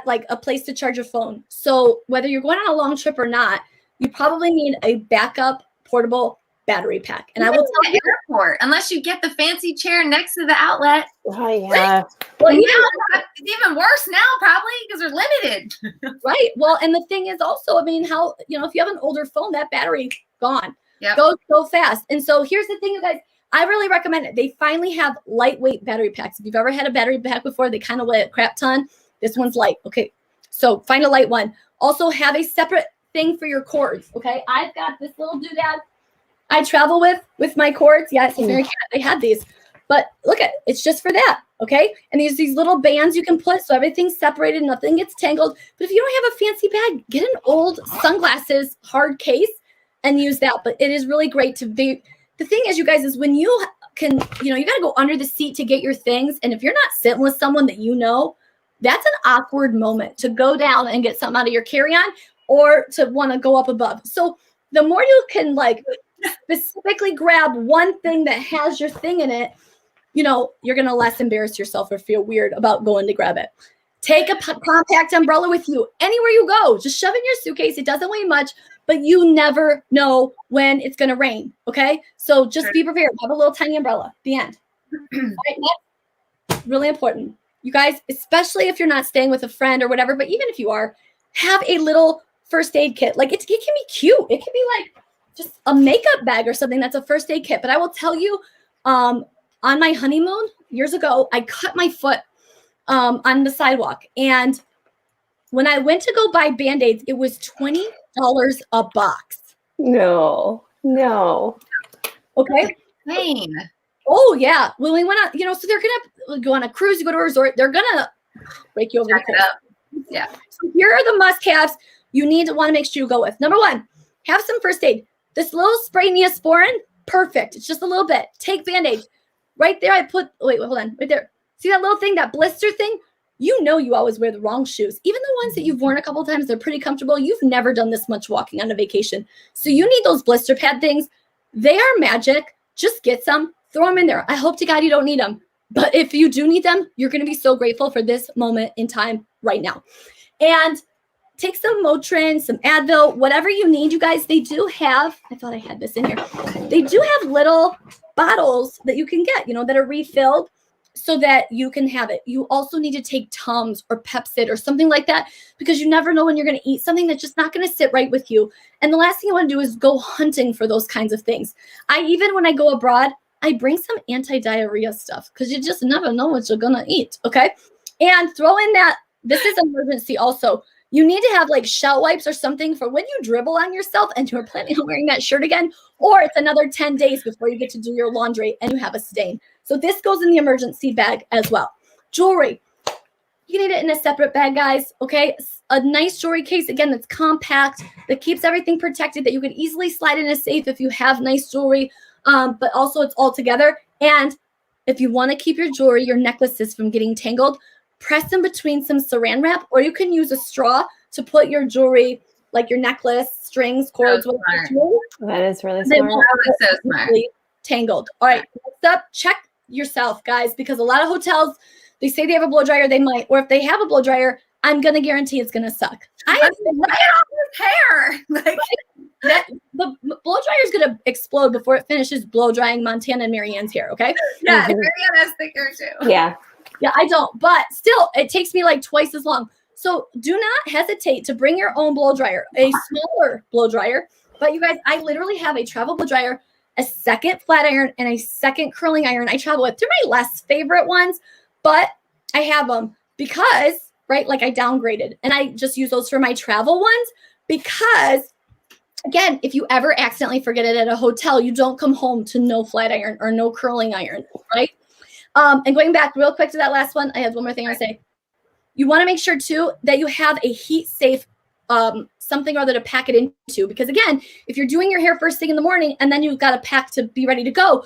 like a place to charge your phone. So whether you're going on a long trip or not, you probably need a backup portable battery pack. And I will tell you, airport, unless you get the fancy chair next to the outlet. Oh yeah. Well, it's even worse now, probably, because they're limited. Right. Well, and the thing is also, I mean, how, if you have an older phone, that battery gone. Yep. Goes so fast. And so here's the thing, you guys. I really recommend it. They finally have lightweight battery packs. If you've ever had a battery pack before, they kind of weigh a crap ton. This one's light. Okay. So find a light one. Also have a separate thing for your cords. Okay. I've got this little doodad I travel with my cords. Yes, they had these. But look at it's just for that. Okay. And there's these little bands you can put so everything's separated, nothing gets tangled. But if you don't have a fancy bag, get an old sunglasses hard case and use that. But it is really great to be. The thing is, you guys, is when you can, you got to go under the seat to get your things. And if you're not sitting with someone that that's an awkward moment to go down and get something out of your carry-on or to want to go up above. So the more you can specifically grab one thing that has your thing in it, you're going to less embarrass yourself or feel weird about going to grab it. Take a compact umbrella with you anywhere you go. Just shove it in your suitcase. It doesn't weigh much, but you never know when it's going to rain. Okay. So just be prepared. Have a little tiny umbrella. The end. All right, next. Really important. You guys, especially if you're not staying with a friend or whatever, but even if you are, have a little first aid kit. Like it can be cute. It can be like just a makeup bag or something that's a first aid kit. But I will tell you, on my honeymoon years ago, I cut my foot on the sidewalk. And when I went to go buy Band-Aids, it was $20 a box. No. Okay. Insane. Oh, yeah. When we went out, so they're going to go on a cruise, you go to a resort, they're going to break you over the course. Yeah. So here are the must-haves you need to want to make sure you go with. Number 1, have some first aid. This little spray Neosporin, perfect. It's just a little bit. Take Band-Aids. Right there, wait, hold on. Right there. See that little thing, that blister thing? You always wear the wrong shoes. Even the ones that you've worn a couple times, they're pretty comfortable. You've never done this much walking on a vacation. So you need those blister pad things. They are magic. Just get some. Throw them in there. I hope to God you don't need them. But if you do need them, you're going to be so grateful for this moment in time right now. And take some Motrin, some Advil, whatever you need, you guys. They do have, I thought I had this in here. They do have little bottles that you can get, that are refilled so that you can have it. You also need to take Tums or Pepcid or something like that, because you never know when you're going to eat something that's just not going to sit right with you. And the last thing you want to do is go hunting for those kinds of things. When I go abroad, I bring some anti-diarrhea stuff because you just never know what you're going to eat. Okay. And throw in that. This is an emergency also. You need to have like shell wipes or something for when you dribble on yourself and you're planning on wearing that shirt again, or it's another 10 days before you get to do your laundry and you have a stain. So this goes in the emergency bag as well. Jewelry. You need it in a separate bag, guys, okay? A nice jewelry case, again, that's compact, that keeps everything protected, that you can easily slide in a safe if you have nice jewelry, but also it's all together. And if you want to keep your jewelry, your necklaces from getting tangled, press them between some saran wrap, or you can use a straw to put your jewelry, like your necklace, strings, cords, whatever. That is really That smart. was so smart. Tangled. All right, next up, check yourself, guys, because a lot of hotels, they say they have a blow dryer, they might, or if they have a blow dryer, I'm gonna guarantee it's gonna suck. Look at all this hair. Like, the blow dryer is gonna explode before it finishes blow drying Montana and Marianne's hair. Okay. yeah, Marianne has thick hair too. Yeah. Yeah, I don't, but still, it takes me like twice as long. So do not hesitate to bring your own blow dryer, a smaller blow dryer. But you guys, I literally have a travel blow dryer, a second flat iron, and a second curling iron I travel with. They're my less favorite ones, but I have them because, right, like I downgraded and I just use those for my travel ones because, again, if you ever accidentally forget it at a hotel, you don't come home to no flat iron or no curling iron, right? And going back real quick to that last one, I have one more thing I say. You want to make sure too that you have a heat safe something or other to pack it into, because again, if you're doing your hair first thing in the morning and then you've got to pack to be ready to go,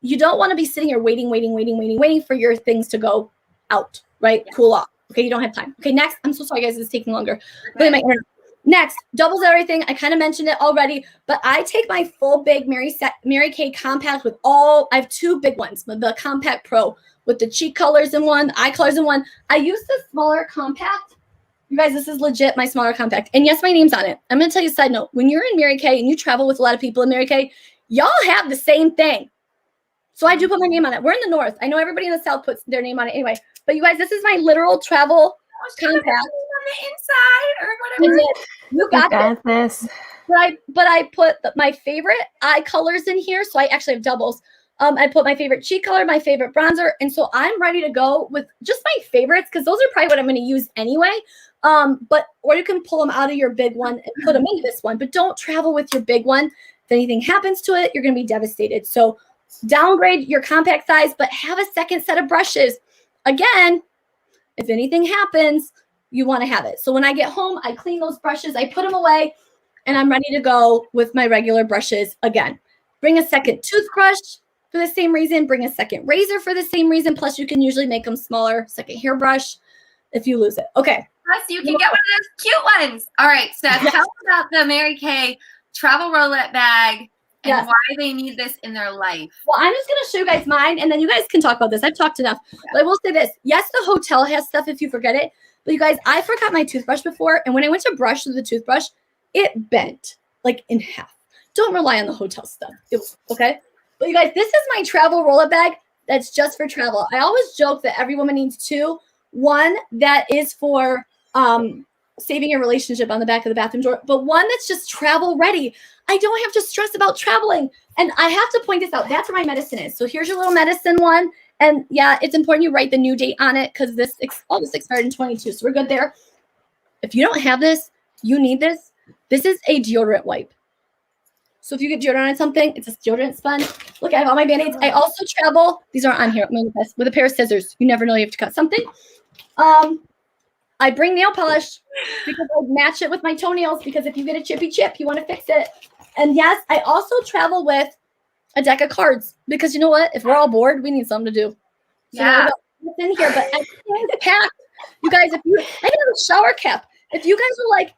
you don't want to be sitting here waiting for your things to go out, right? Yeah. Cool off. Okay, you don't have time. Okay, next. I'm so sorry, guys. It's taking longer. Okay. Next, doubles everything. I kind of mentioned it already, but I take my full big Mary Kay compact with all. I have two big ones, the Compact Pro with the cheek colors in one, the eye colors in one. I use the smaller compact. You guys, this is legit my smaller compact. And yes, my name's on it. I'm going to tell you a side note. When you're in Mary Kay and you travel with a lot of people in Mary Kay, y'all have the same thing. So I do put my name on it. We're in the North. I know everybody in the South puts their name on it anyway. But you guys, this is my literal travel compact. On the inside or whatever. You got this. But I put my favorite eye colors in here. So I actually have doubles. I put my favorite cheek color, my favorite bronzer. And so I'm ready to go with just my favorites because those are probably what I'm going to use anyway. Or you can pull them out of your big one and put them into this one. But don't travel with your big one. If anything happens to it, you're going to be devastated. So downgrade your compact size, but have a second set of brushes. Again, if anything happens, you want to have it. So when I get home, I clean those brushes, I put them away, and I'm ready to go with my regular brushes again. Bring a second toothbrush for the same reason. Bring a second razor for the same reason. Plus, you can usually make them smaller. Second hairbrush if you lose it. Okay. Plus, you can get one of those cute ones. All right, Steph, tell us about the Mary Kay travel roulette bag and why they need this in their life. Well, I'm just going to show you guys mine, and then you guys can talk about this. I've talked enough. Yeah. But I will say this. Yes, the hotel has stuff if you forget it. But you guys, I forgot my toothbrush before, and when I went to brush with the toothbrush, it bent like in half. Don't rely on the hotel stuff. Okay? But you guys, this is my travel roll-up bag that's just for travel. I always joke that every woman needs two. One that is for saving your relationship on the back of the bathroom drawer, but one that's just travel ready. I don't have to stress about traveling. And I have to point this out. That's where my medicine is. So here's your little medicine one. And yeah, it's important you write the new date on it because all this expired in 22. So we're good there. If you don't have this, you need this. This is a deodorant wipe. So if you get deodorant on something, it's a deodorant sponge. Look, I have all my Band-Aids. I also travel. These aren't on here. With a pair of scissors. You never know you have to cut something. I bring nail polish because I match it with my toenails because if you get a chippy chip, you want to fix it. And yes, I also travel with a deck of cards because you know what? If we're all bored, we need something to do. So yeah. It's in here, but everything's packed. You guys, I have a shower cap. If you guys are like,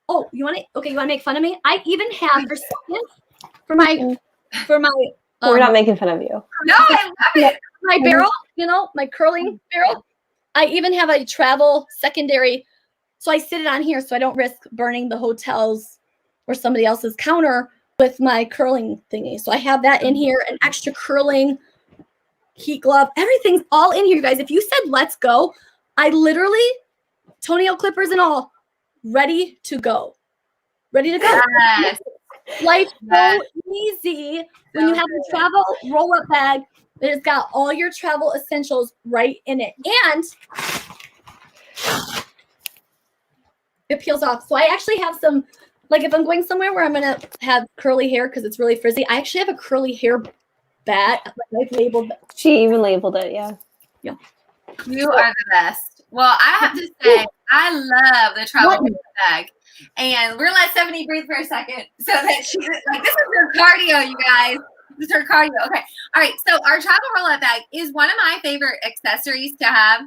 oh, you want to make fun of me? I even have for my we're not making fun of you. No, I love it. My barrel, my curling barrel. I even have a travel secondary. So I sit it on here so I don't risk burning the hotel's or somebody else's counter with my curling thingy. So I have that in here, an extra curling heat glove. Everything's all in here, you guys. If you said, let's go, I literally, toenail clippers and all, ready to go. Ready to go. Yes. Life's so easy when you have a travel roll-up bag that has got all your travel essentials right in it. And it peels off. So I actually have some, like if I'm going somewhere where I'm going to have curly hair because it's really frizzy, I actually have a curly hair bat. Like I've labeled. She even labeled it, yeah. Yeah. You are the best. Well, I have to say, I love the travel bag. And we're going to let Stephanie breathe for a second so that she's like, this is her cardio, you guys. This is her cardio. Okay. All right. So our travel roll-up bag is one of my favorite accessories to have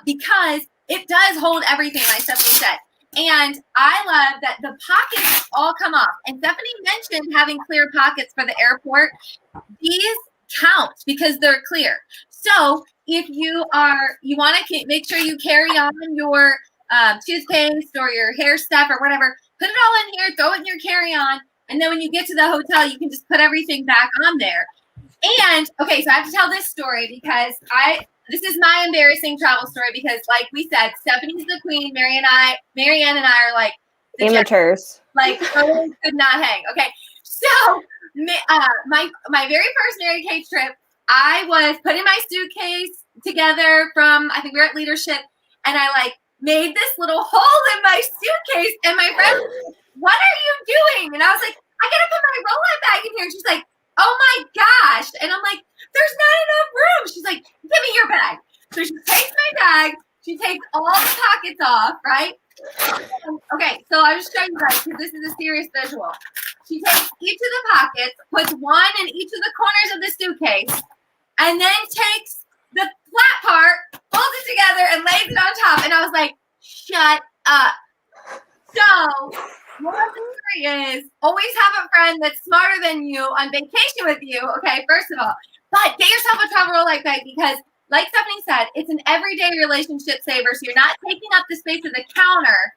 because it does hold everything, like Stephanie said. And I love that the pockets all come off. And Stephanie mentioned having clear pockets for the airport. These count because they're clear. So if you want to make sure you carry on your toothpaste or your hair stuff or whatever, put it all in here, throw it in your carry-on. And then when you get to the hotel, you can just put everything back on there. And, okay, so I have to tell this story because this is my embarrassing travel story because, like we said, Stephanie's the queen. Marianne and I are like amateurs. Like, totally could not hang. Okay, so my very first Mary Kay trip, I was putting my suitcase together from, I think we were at Leadership, and I like made this little hole in my suitcase, and my friend was like, what are you doing? And I was like, I gotta put my roll-up bag in here. And she's like, oh my gosh. And I'm like, there's not enough room. She's like, give me your bag. So she takes my bag. She takes all the pockets off, right? Okay, so I was showing you guys because this is a serious visual. She takes each of the pockets, puts one in each of the corners of the suitcase, and then takes the flat part, folds it together, and lays it on top. And I was like, shut up. So, what the story is, always have a friend that's smarter than you on vacation with you, okay, first of all. But get yourself a travel roll-up bag because, like Stephanie said, it's an everyday relationship saver. So you're not taking up the space of the counter,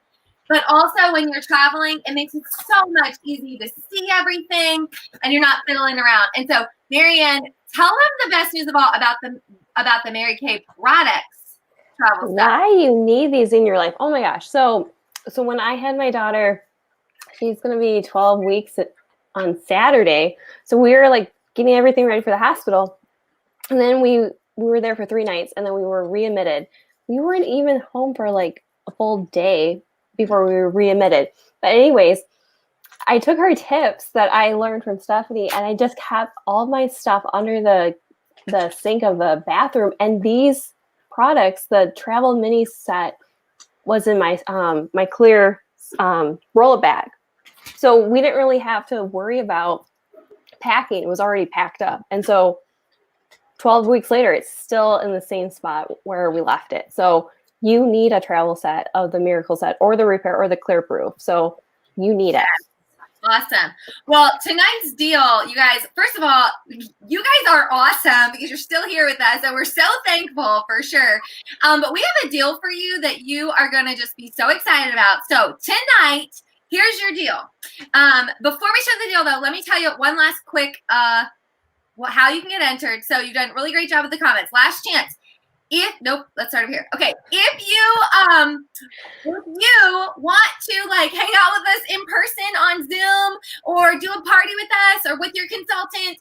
but also when you're traveling, it makes it so much easier to see everything and you're not fiddling around. And so, Marianne, tell them the best news of all about the Mary Kay products. Travel stuff. Why you need these in your life? Oh my gosh. So when I had my daughter, she's going to be 12 weeks on Saturday. So we were like getting everything ready for the hospital. And then we were there for 3 nights and then we were readmitted. We weren't even home for like a full day before we were readmitted. But anyways, I took her tips that I learned from Stephanie and I just kept all my stuff under the sink of the bathroom. And these products, the travel mini set, was in my my clear roll-up bag. So we didn't really have to worry about packing. It was already packed up. And so 12 weeks later, it's still in the same spot where we left it. So you need a travel set of the Miracle set or the Repair or the Clear Proof. So you need it. Awesome. Well, tonight's deal, you guys, first of all, you guys are awesome because you're still here with us. And we're so thankful for sure. But we have a deal for you that you are going to just be so excited about. So tonight, here's your deal. Before we show the deal, though, let me tell you one last quick how you can get entered. So you've done a really great job with the comments. Last chance. Let's start over here. Okay, if you want to like hang out with us in person on Zoom or do a party with us or with your consultant,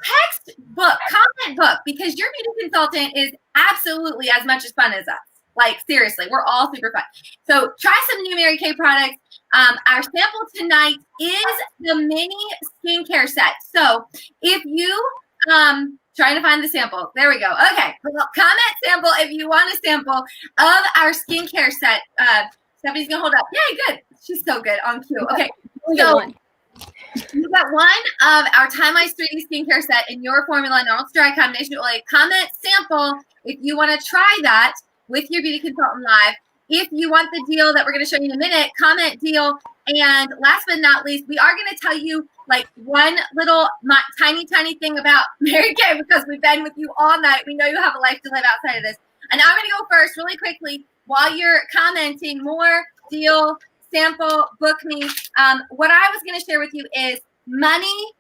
text book, comment book, because your beauty consultant is absolutely as much as fun as us. Like seriously, we're all super fun. So try some new Mary Kay products. Our sample tonight is the mini skincare set. So if you trying to find the sample. There we go. Okay. Well, comment sample if you want a sample of our skincare set. Stephanie's going to hold up. Yay, good. She's so good on cue. Okay. So you got one of our Time Ice 3D skincare set in your formula, normal to dry combination oil. Comment sample if you want to try that with your beauty consultant live. If you want the deal that we're going to show you in a minute, comment deal. And last but not least, we are going to tell you like one little tiny thing about Mary Kay because we've been with you all night. We know you have a life to live outside of this. And I'm going to go first really quickly while you're commenting more, deal, sample, book me. What I was going to share with you is money.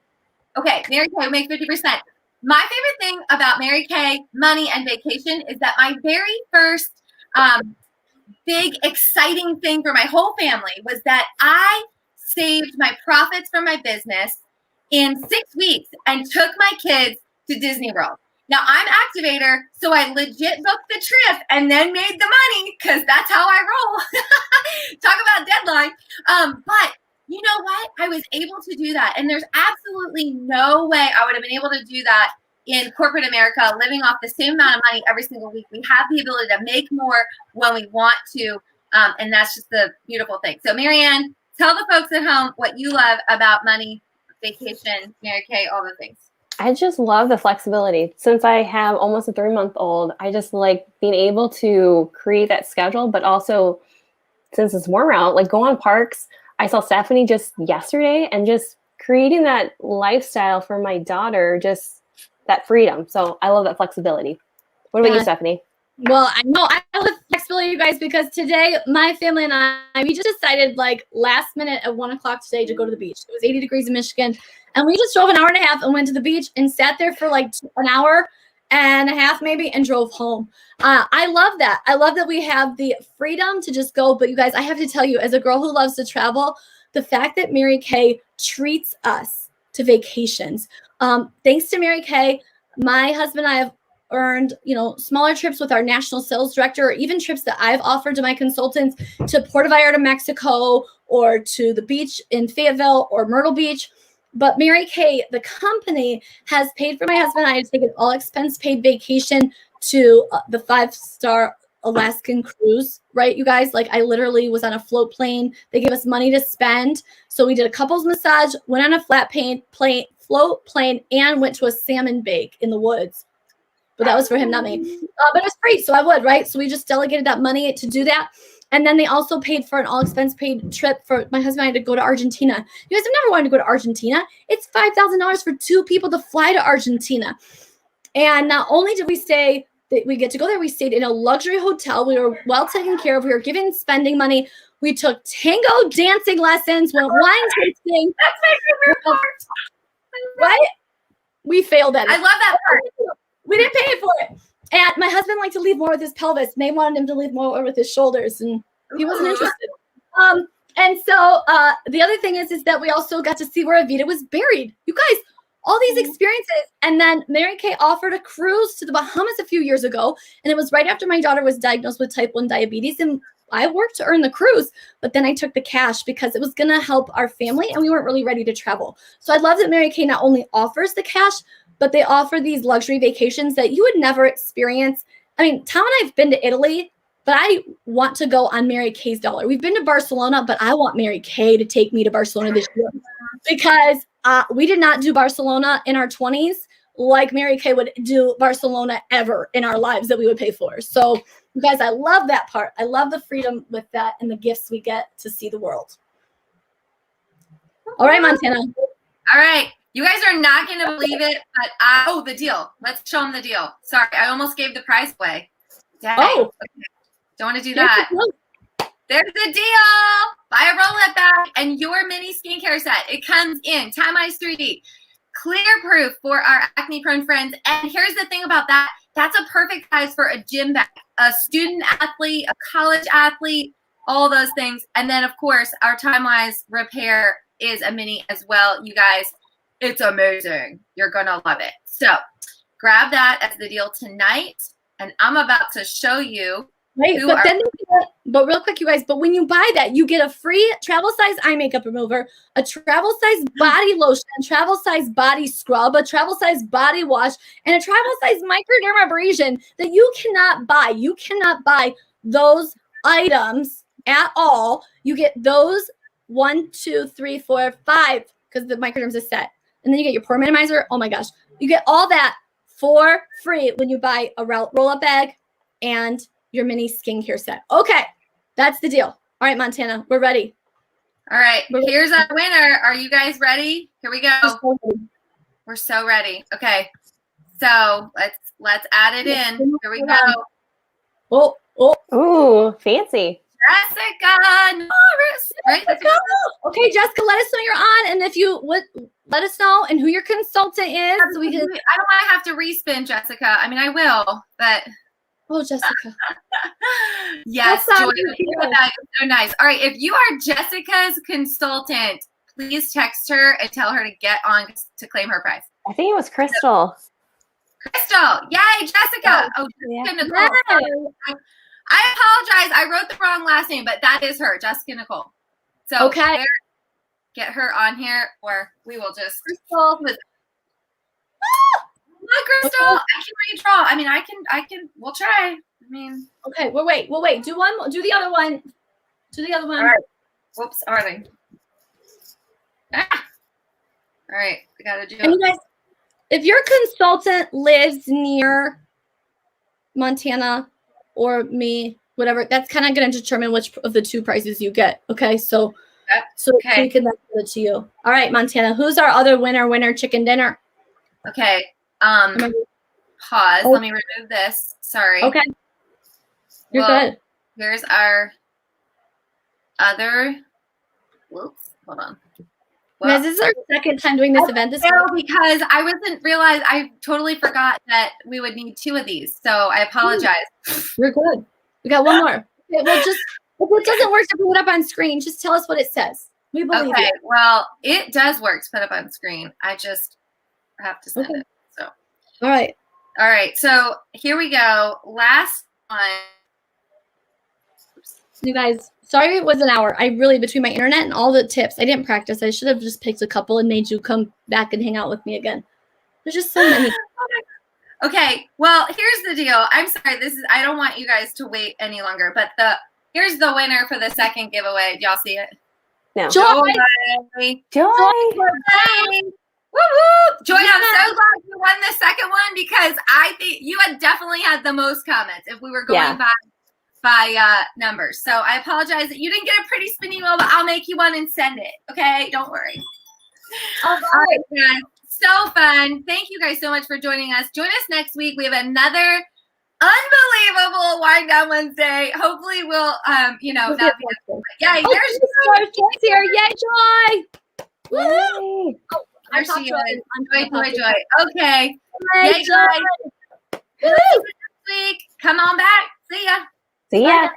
Okay, Mary Kay make 50%. My favorite thing about Mary Kay, money, and vacation is that my very first big exciting thing for my whole family was that I saved my profits from my business in 6 weeks and took my kids to Disney World. Now I'm activator, so I legit booked the trip and then made the money because that's how I roll. Talk about But you know what? I was able to do that. And there's absolutely no way I would have been able to do that in corporate America, living off the same amount of money every single week. We have the ability to make more when we want to. And that's just the beautiful thing. So Marianne, tell the folks at home what you love about money, vacation, Mary Kay, all the things. I just love the flexibility. Since I have almost a 3-month-old, I just like being able to create that schedule, but also since it's warmer out, like go on parks. I saw Stephanie just yesterday and just creating that lifestyle for my daughter, just that freedom. So I love that flexibility. What about you, Stephanie? Well, I know I love flexibility, you guys, because today my family and I, we just decided like last minute at 1 o'clock today to go to the beach. It was 80 degrees in Michigan. And we just drove an hour and a half and went to the beach and sat there for like an hour and a half maybe and drove home. I love that. I love that we have the freedom to just go. But you guys, I have to tell you, as a girl who loves to travel, the fact that Mary Kay treats us to vacations. Thanks to Mary Kay, my husband and I have earned, smaller trips with our national sales director, or even trips that I've offered to my consultants to Puerto Vallarta, Mexico, or to the beach in Fayetteville or Myrtle Beach. But Mary Kay, the company, has paid for my husband and I to take an all-expense paid vacation to the 5-star Alaskan cruise, right, you guys? Like, I literally was on a float plane. They gave us money to spend. So we did a couples massage, went on a float plane, and went to a salmon bake in the woods. But that was for him, not me. But it was free, so I would, right? So we just delegated that money to do that. And then they also paid for an all-expense paid trip for my husband and I to go to Argentina. You guys have never wanted to go to Argentina. It's $5,000 for 2 people to fly to Argentina. And not only did we get to go there, we stayed in a luxury hotel. We were well taken care of. We were given spending money. We took tango dancing lessons, went wine tasting. That's my favorite part. Right? We failed at it. I love that part. We didn't pay for it. And my husband liked to leave more with his pelvis, and they wanted him to leave more with his shoulders, and he wasn't interested. And so the other thing is that we also got to see where Evita was buried. You guys, all these experiences. And then Mary Kay offered a cruise to the Bahamas a few years ago, and it was right after my daughter was diagnosed with type 1 diabetes, and I worked to earn the cruise, but then I took the cash because it was going to help our family, and we weren't really ready to travel. So I love that Mary Kay not only offers the cash, but they offer these luxury vacations that you would never experience. I mean, Tom and I have been to Italy, but I want to go on Mary Kay's dollar. We've been to Barcelona, but I want Mary Kay to take me to Barcelona this year because we did not do Barcelona in our 20s like Mary Kay would do Barcelona ever in our lives that we would pay for. So, you guys, I love that part. I love the freedom with that and the gifts we get to see the world. All right, Montana. All right. You guys are not going to believe it, but the deal. Let's show them the deal. Sorry, I almost gave the price away. Dang. Oh. Okay. Don't want to do that. There's the deal. Buy a roll-up bag and your mini skincare set. It comes in Time Eyes 3D. Clear proof for our acne-prone friends. And here's the thing about that. That's a perfect size for a gym bag, a student athlete, a college athlete, all those things. And then, of course, our Time Eyes Repair is a mini as well. You guys, it's amazing. You're going to love it. So grab that as the deal tonight. And I'm about to show you. Wait, but real quick, you guys, but when you buy that, you get a free travel size eye makeup remover, a travel size body lotion, a travel size body scrub, a travel size body wash, and a travel size microdermabrasion that you cannot buy. You cannot buy those items at all. You get those 1, 2, 3, 4, 5, because the microderms is set. And then you get your pore minimizer. Oh my gosh. You get all that for free when you buy a roll-up bag and your mini skincare set. Okay, that's the deal. All right, Montana, we're ready. All right, here's our winner. Are you guys ready? Here we go. We're so ready. Okay, so let's add it in. Here we go. Oh, fancy. Jessica Norris. Right? Okay, Jessica, let us know you're on, and if you would let us know and who your consultant is. So we can. I don't want to have to respin, Jessica. I mean, I will, but. Oh, Jessica. Yes, Joy. That is so nice. All right, if you are Jessica's consultant, please text her and tell her to get on to claim her prize. I think it was Crystal. Crystal. Yay, Jessica. Oh, Jessica Nicole. I apologize. I wrote the wrong last name, but that is her, Jessica Nicole. So Okay. get her on here, or we will just. Crystal. Look, Crystal, Okay. I can redraw. I mean, I can. We'll try. I mean. Okay, we'll wait. Do one more. Do the other one. Do the other one. All right. Whoops. All right. Ah. All right. We gotta do And you it. guys, if your consultant lives near Montana or me, whatever, that's kind of going to determine which of the two prices you get. Okay, so Okay. we can send it to you. All right, Montana, who's our other winner chicken dinner? Okay. Am I- Pause. Oh. Let me remove this. Sorry. Okay, you're Well, good. Here's our other. Whoops. Hold on. Guys, this is our second time doing this event this week. Because I I totally forgot that we would need 2 of these. So I apologize. You're good. We got one more. Okay, well, just if it doesn't work to put it up on screen, just tell us what it says. We believe Okay. you. Well, it does work to put up on screen. I just have to send it. So. All right. All right. So here we go. Last one. You guys, sorry it was an hour. I really, between my internet and all the tips, I didn't practice. I should have just picked a couple and made you come back and hang out with me again. There's just so many. Okay, well, here's the deal. I'm sorry, I don't want you guys to wait any longer, but here's the winner for the second giveaway. Do y'all see it? No. Joy! Joy. Woo woo! Joy, I'm so glad you won the second one because I think you had definitely had the most comments if we were going by numbers. So I apologize that you didn't get a pretty spinny wheel, but I'll make you one and send it. Okay, don't worry. All right, guys. So fun. Thank you guys so much for joining us. Join us next week. We have another unbelievable Wind Down Wednesday. Hopefully we'll, not be. Yay, there's Joy's here. Yay, Joy! Woo! Yay. Oh, there she is. Joy. Okay. Yay, Yay, Joy! Joy. See you next week. Come on back. See ya. See ya.